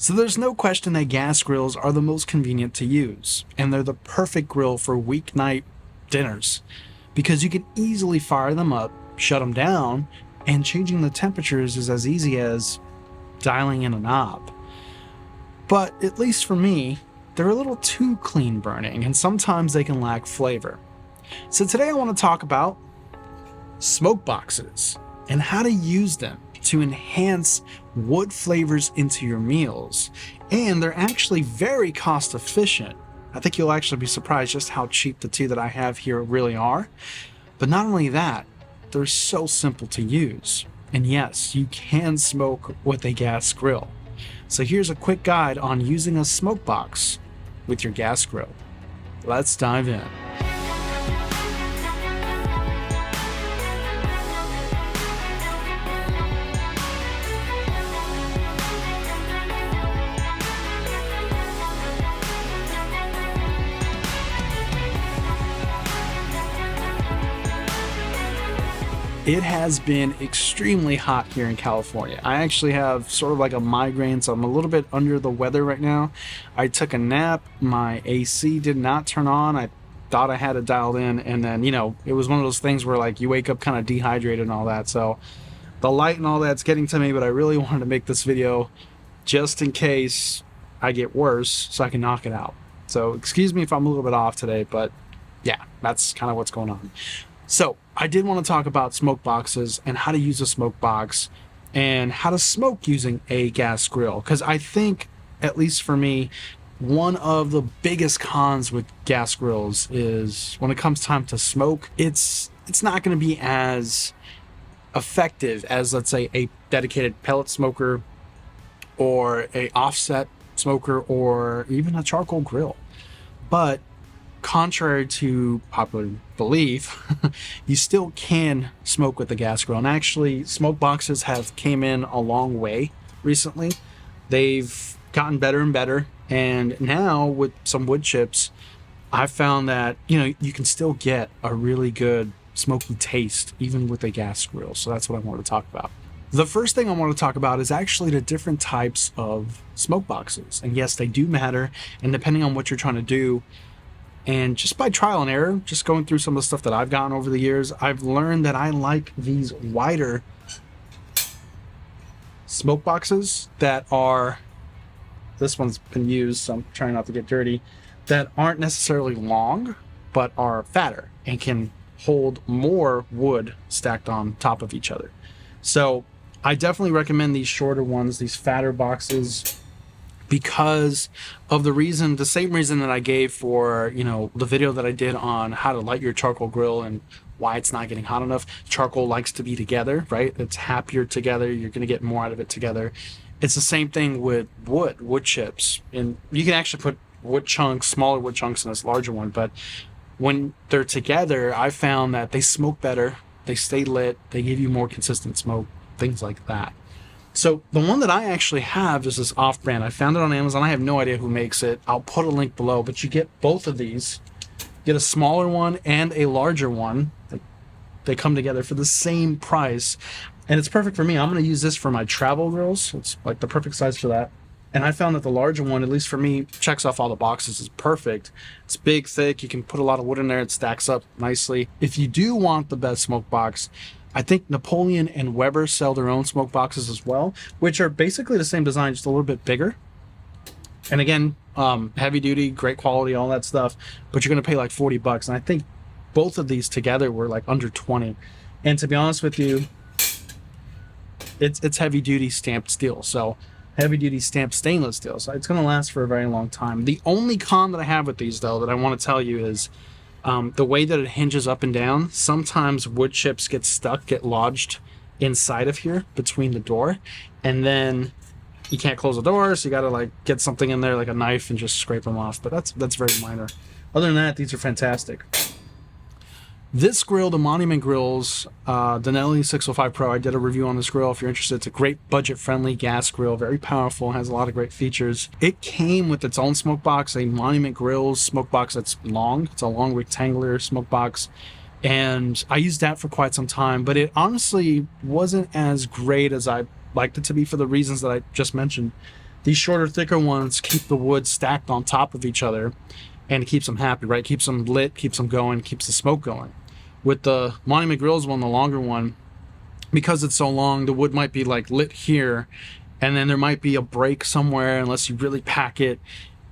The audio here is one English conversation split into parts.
So there's no question that gas grills are the most convenient to use, and they're the perfect grill for weeknight dinners because you can easily fire them up, shut them down, and changing the temperatures is as easy as dialing in a knob. But at least for me, they're a little too clean burning, and sometimes they can lack flavor. So today I want to talk about smoke boxes and how to use them to enhance wood flavors into your meals. And they're actually very cost efficient. I think you'll actually be surprised just how cheap the two that I have here really are. But not only that, they're so simple to use. And yes, you can smoke with a gas grill. So here's a quick guide on using a smoke box with your gas grill. Let's dive in. It has been extremely hot here in California. I actually have sort of like a migraine, so I'm a little bit under the weather right now. I took a nap, my AC did not turn on. I thought I had it dialed in, and then, it was one of those things where like you wake up kind of dehydrated and all that. So the light and all that's getting to me, but I really wanted to make this video just in case I get worse so I can knock it out. So excuse me if I'm a little bit off today, but yeah, that's kind of what's going on. So I did want to talk about smoke boxes and how to use a smoke box and how to smoke using a gas grill. Because I think, at least for me, one of the biggest cons with gas grills is when it comes time to smoke, it's not going to be as effective as, let's say, a dedicated pellet smoker or a offset smoker or even a charcoal grill. But contrary to popular belief, you still can smoke with the gas grill. And actually, smoke boxes have came in a long way recently. They've gotten better and better. And now with some wood chips, I've found that, you can still get a really good smoky taste even with a gas grill. So that's what I want to talk about. The first thing I want to talk about is actually the different types of smoke boxes. And yes, they do matter. And depending on what you're trying to do, and just by trial and error, just going through some of the stuff that I've gotten over the years, I've learned that I like these wider smoke boxes that are, this one's been used, so I'm trying not to get dirty, that aren't necessarily long, but are fatter and can hold more wood stacked on top of each other. So I definitely recommend these shorter ones, these fatter boxes, because of the same reason that I gave for, the video that I did on how to light your charcoal grill and why it's not getting hot enough. Charcoal likes to be together, right? It's happier together. You're going to get more out of it together. It's the same thing with wood chips. And you can actually put wood chunks, smaller wood chunks in this larger one. But when they're together, I found that they smoke better. They stay lit. They give you more consistent smoke, things like that. So the one that I actually have is this off-brand. I found it on Amazon. I have no idea who makes it. I'll put a link below, but you get both of these. You get a smaller one and a larger one. They come together for the same price, and it's perfect for me. I'm going to use this for my travel grills. It's like the perfect size for that. And I found that the larger one, at least for me, checks off all the boxes. It's perfect. It's big, thick. You can put a lot of wood in there. It stacks up nicely. If you do want the best smoke box, I think Napoleon and Weber sell their own smoke boxes as well, which are basically the same design, just a little bit bigger. And again, heavy duty, great quality, all that stuff, but you're going to pay like $40. And I think both of these together were like under 20. And to be honest with you, it's heavy duty stamped steel. So heavy duty stamped stainless steel. So it's going to last for a very long time. The only con that I have with these though, that I want to tell you is, the way that it hinges up and down, sometimes wood chips get lodged inside of here between the door, and then you can't close the door, so you gotta like get something in there like a knife and just scrape them off. But that's very minor. Other than that, these are fantastic. This grill, the Monument Grills, Denelli 605 Pro, I did a review on this grill if you're interested. It's a great budget-friendly gas grill, very powerful, has a lot of great features. It came with its own smoke box, a Monument Grills smoke box that's long. It's a long rectangular smoke box, and I used that for quite some time, but it honestly wasn't as great as I liked it to be for the reasons that I just mentioned. These shorter, thicker ones keep the wood stacked on top of each other, and it keeps them happy, right? Keeps them lit, keeps them going, keeps the smoke going. With the Monument Grills one, the longer one, because it's so long, the wood might be like lit here, and then there might be a break somewhere unless you really pack it,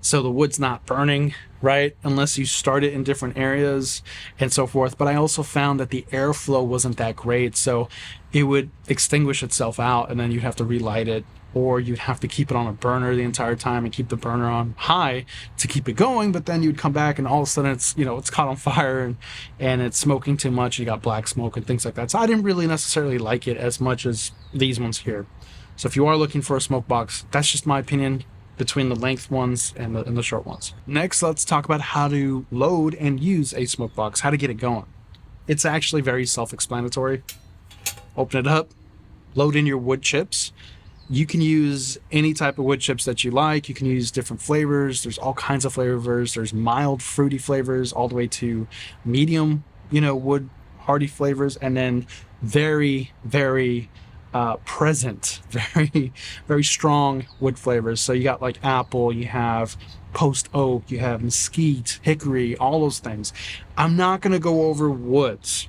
so the wood's not burning, right? Unless you start it in different areas and so forth. But I also found that the airflow wasn't that great, so it would extinguish itself out, and then you'd have to relight it, or you'd have to keep it on a burner the entire time and keep the burner on high to keep it going. But then you'd come back and all of a sudden it's, you know, it's caught on fire, and it's smoking too much. You got black smoke and things like that. So I didn't really necessarily like it as much as these ones here. So if you are looking for a smoke box, that's just my opinion between the length ones and the short ones. Next, let's talk about how to load and use a smoke box, how to get it going. It's actually very self-explanatory. Open it up, load in your wood chips. You can use any type of wood chips that you like. You can use different flavors. There's all kinds of flavors. There's mild fruity flavors all the way to medium, wood hearty flavors, and then very, very present, very, very strong wood flavors. So you got like apple, you have post oak, you have mesquite, hickory, all those things. I'm not going to go over woods.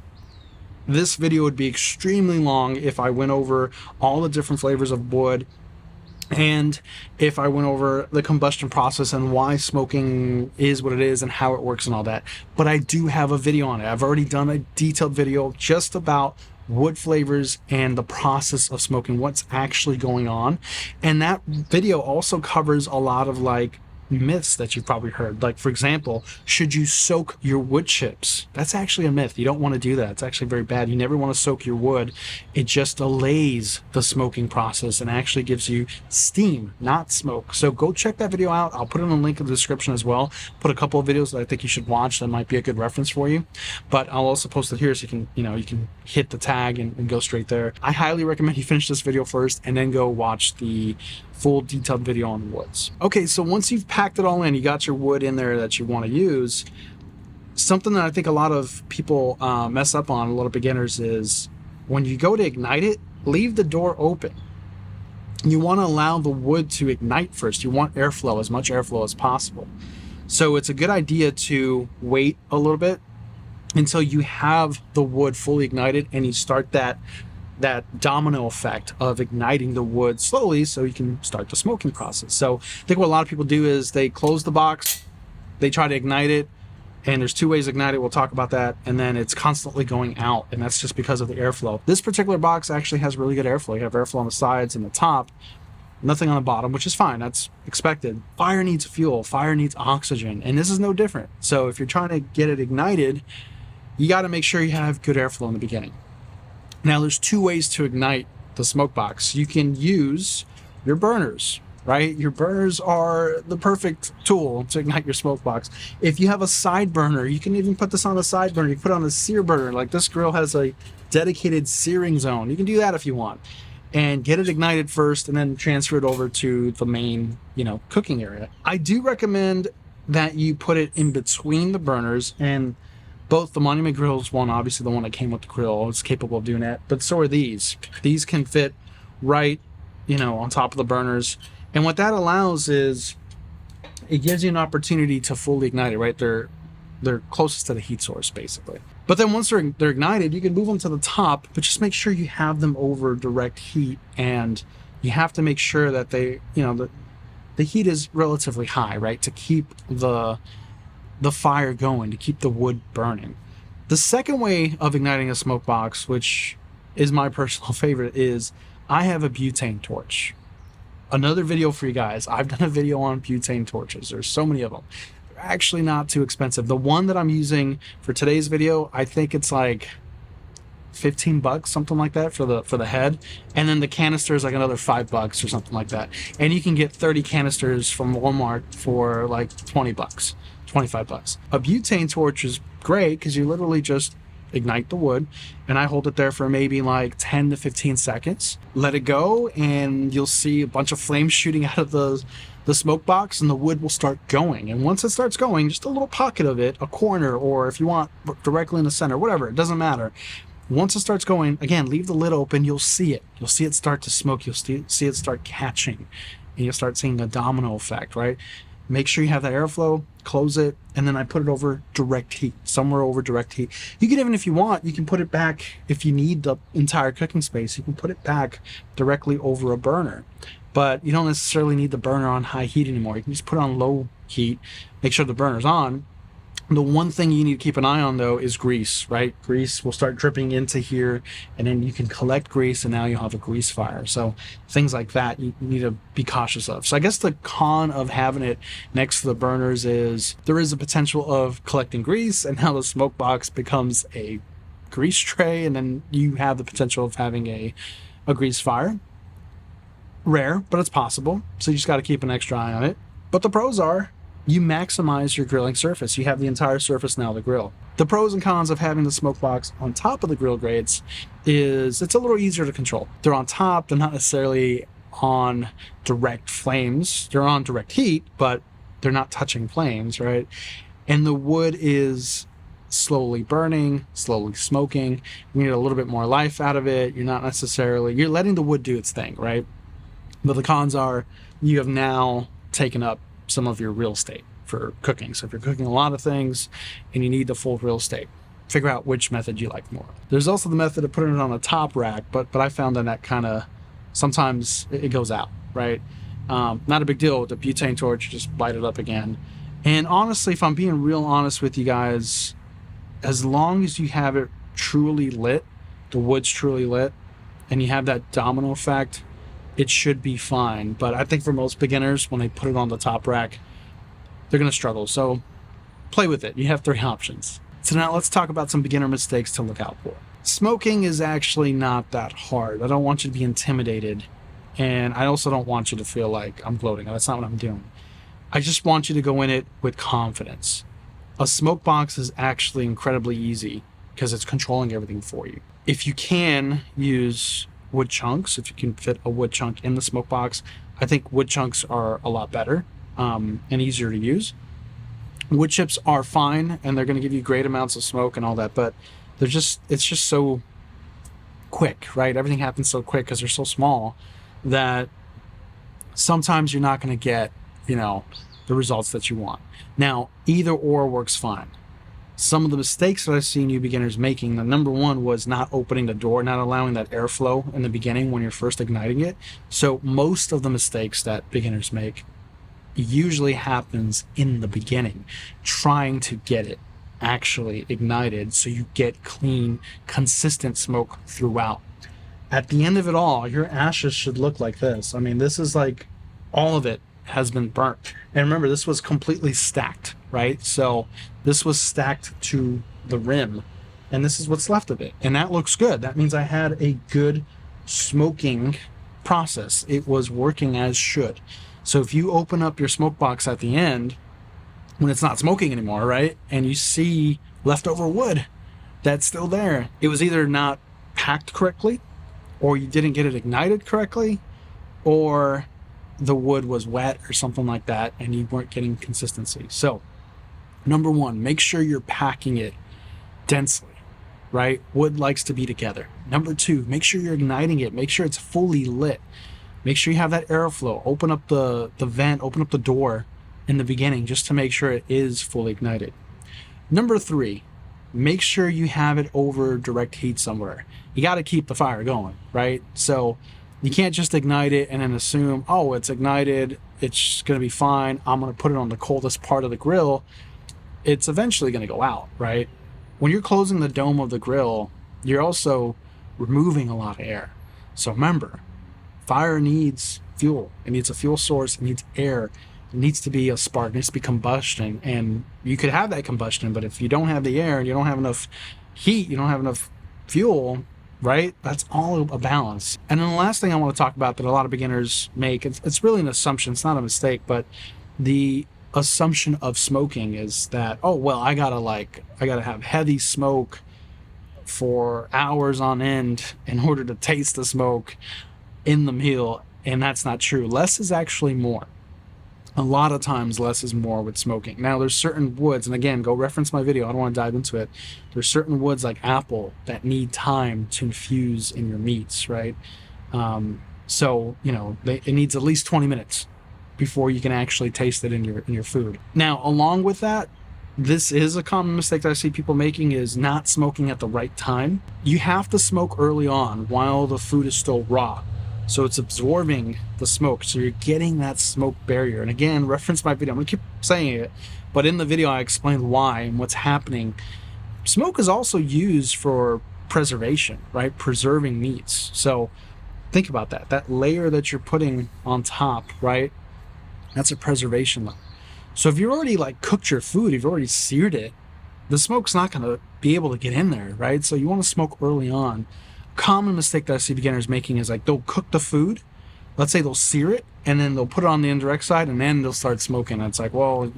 This video would be extremely long if I went over all the different flavors of wood, and if I went over the combustion process and why smoking is what it is and how it works and all that. But I do have a video on it. I've already done a detailed video just about wood flavors and the process of smoking, what's actually going on. And that video also covers a lot of like myths that you've probably heard. Like, for example, should you soak your wood chips? That's actually a myth. You don't want to do that. It's actually very bad. You never want to soak your wood. It just delays the smoking process and actually gives you steam, not smoke. So go check that video out. I'll put it in a link in the description as well. Put a couple of videos that I think you should watch that might be a good reference for you. But I'll also post it here so you can hit the tag and go straight there. I highly recommend you finish this video first and then go watch the full detailed video on the woods. Okay, so once you've packed it all in, you got your wood in there that you want to use, something that I think a lot of people mess up on, a lot of beginners, is when you go to ignite it, leave the door open. You want to allow the wood to ignite first. You want airflow, as much airflow as possible. So it's a good idea to wait a little bit until you have the wood fully ignited and you start that domino effect of igniting the wood slowly so you can start the smoking process. So I think what a lot of people do is they close the box, they try to ignite it, and there's two ways to ignite it. We'll talk about that. And then it's constantly going out, and that's just because of the airflow. This particular box actually has really good airflow. You have airflow on the sides and the top, nothing on the bottom, which is fine. That's expected. Fire needs fuel. Fire needs oxygen, and this is no different. So if you're trying to get it ignited, you got to make sure you have good airflow in the beginning. Now, there's two ways to ignite the smoke box. You can use your burners, right? Your burners are the perfect tool to ignite your smoke box. If you have a side burner, you can even put this on a side burner. You can put it on a sear burner. Like this grill has a dedicated searing zone. You can do that if you want. And get it ignited first and then transfer it over to the main, cooking area. I do recommend that you put it in between the burners, and both the Monument Grills one, obviously the one that came with the grill, is capable of doing that, but so are these. These can fit right, on top of the burners. And what that allows is it gives you an opportunity to fully ignite it, right? They're closest to the heat source, basically. But then once they're ignited, you can move them to the top, but just make sure you have them over direct heat, and you have to make sure that they, the heat is relatively high, right? To keep the fire going, to keep the wood burning. The second way of igniting a smoke box, which is my personal favorite, is I have a butane torch. Another video for you guys. I've done a video on butane torches. There's so many of them. They're actually not too expensive. The one that I'm using for today's video, I think it's like $15, something like that, for the head, and then the canister is like another $5 or something like that. And you can get 30 canisters from Walmart for like $20, $25. A butane torch is great because you literally just ignite the wood, and I hold it there for maybe like 10 to 15 seconds, let it go, and you'll see a bunch of flames shooting out of the smoke box, and the wood will start going. And once it starts going, just a little pocket of it, a corner, or if you want directly in the center, whatever, it doesn't matter. Once it starts going, again, leave the lid open. You'll see it. You'll see it start to smoke. You'll see it start catching. and you'll start seeing a domino effect, right? Make sure you have that airflow, close it, and then I put it over direct heat, somewhere over direct heat. You can even, if you want, you can put it back, if you need the entire cooking space, you can put it back directly over a burner. But you don't necessarily need the burner on high heat anymore. You can just put it on low heat, make sure the burner's on. The one thing you need to keep an eye on, though, is grease, right? Grease will start dripping into here, and then you can collect grease, and now you'll have a grease fire. So things like that you need to be cautious of. So I guess the con of having it next to the burners is there is a potential of collecting grease, and now the smoke box becomes a grease tray, and then you have the potential of having a grease fire. Rare, but it's possible. So you just got to keep an extra eye on it. But the pros are, you maximize your grilling surface. You have the entire surface now to grill. The pros and cons of having the smoke box on top of the grill grates is it's a little easier to control. They're on top, they're not necessarily on direct flames. They're on direct heat, but they're not touching flames, right? And the wood is slowly burning, slowly smoking. You need a little bit more life out of it. You're letting the wood do its thing, right? But the cons are you have now taken up some of your real estate for cooking. So if you're cooking a lot of things and you need the full real estate, figure out which method you like more. There's also the method of putting it on the top rack, but I found that kind of sometimes it goes out, right? Not a big deal with the butane torch, just light it up again. And honestly, if I'm being real honest with you guys, as long as you have it truly lit, the wood's truly lit, and you have that domino effect, it should be fine. But I think for most beginners, when they put it on the top rack, they're going to struggle. So play with it. You have 3 options. So now let's talk about some beginner mistakes to look out for. Smoking is actually not that hard. I don't want you to be intimidated. And I also don't want you to feel like I'm gloating. That's not what I'm doing. I just want you to go in it with confidence. A smoke box is actually incredibly easy because it's controlling everything for you. If you can use wood chunks, if you can fit a wood chunk in the smoke box, I think wood chunks are a lot better and easier to use. Wood chips are fine, and they're going to give you great amounts of smoke and all that, but it's just so quick, right? Everything happens so quick because they're so small that sometimes you're not going to get, the results that you want. Now, either or works fine. Some of the mistakes that I've seen you beginners making, the number one was not opening the door, not allowing that airflow in the beginning when you're first igniting it. So most of the mistakes that beginners make usually happens in the beginning, trying to get it actually ignited so you get clean, consistent smoke throughout. At the end of it all, your ashes should look like this. I mean, this is like all of it has been burnt. And remember, this was completely stacked, right? So this was stacked to the rim, and this is what's left of it. And that looks good. That means I had a good smoking process. It was working as should. So if you open up your smoke box at the end, when it's not smoking anymore, right? And you see leftover wood that's still there, it was either not packed correctly, or you didn't get it ignited correctly, or the wood was wet or something like that, and you weren't getting consistency. So number one, make sure you're packing it densely, right? Wood likes to be together. Number two, make sure you're igniting it. Make sure it's fully lit. Make sure you have that airflow. Open up the vent, open up the door in the beginning just to make sure it is fully ignited. Number three, make sure you have it over direct heat somewhere. You got to keep the fire going, right? So you can't just ignite it and then assume, oh, it's ignited, it's going to be fine, I'm going to put it on the coldest part of the grill. It's eventually going to go out, right? When you're closing the dome of the grill, you're also removing a lot of air. So remember, fire needs fuel. It needs a fuel source. It needs air. It needs to be a spark. It needs to be combustion. And you could have that combustion, but if you don't have the air and you don't have enough heat, you don't have enough fuel, right? That's all a balance. And then the last thing I want to talk about that a lot of beginners make, it's really an assumption, it's not a mistake, but the assumption of smoking is that, oh, well, I gotta have heavy smoke for hours on end in order to taste the smoke in the meal. And that's not true. Less is actually more. A lot of times less is more with smoking. Now there's certain woods, and again, go reference my video, I don't want to dive into it. There's certain woods like apple that need time to infuse in your meats, right? So, you know, it needs at least 20 minutes before you can actually taste it in your food. Now, along with that, this is a common mistake that I see people making, is not smoking at the right time. You have to smoke early on while the food is still raw. So it's absorbing the smoke. So you're getting that smoke barrier. And again, reference my video. I'm going to keep saying it, but in the video I explained why and what's happening. Smoke is also used for preservation, right? Preserving meats. So think about that. That layer that you're putting on top, right? That's a preservation layer. So if you already like cooked your food, you've already seared it, the smoke's not going to be able to get in there, right? So you want to smoke early on. Common mistake that I see beginners making is like they'll cook the food, let's say they'll sear it, and then they'll put it on the indirect side, and then they'll start smoking. And it's like, well,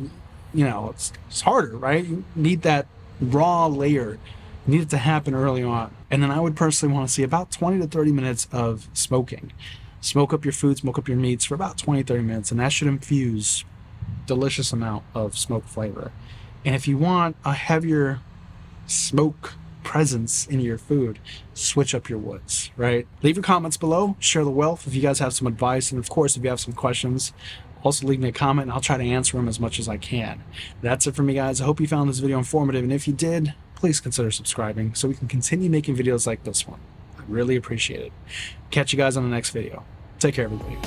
you know, it's harder, right? You need that raw layer. You need it to happen early on. And then I would personally want to see about 20 to 30 minutes of smoking. Smoke up your food, smoke up your meats for about 20, 30 minutes, and that should infuse delicious amount of smoke flavor. And if you want a heavier smoke presence in your food, switch up your woods, right? Leave your comments below, share the wealth if you guys have some advice, and of course if you have some questions, also leave me a comment and I'll try to answer them as much as I can. That's it for me, guys. I hope you found this video informative, and if you did, please consider subscribing so we can continue making videos like this one. I really appreciate it. Catch you guys on the next video. Take care, everybody.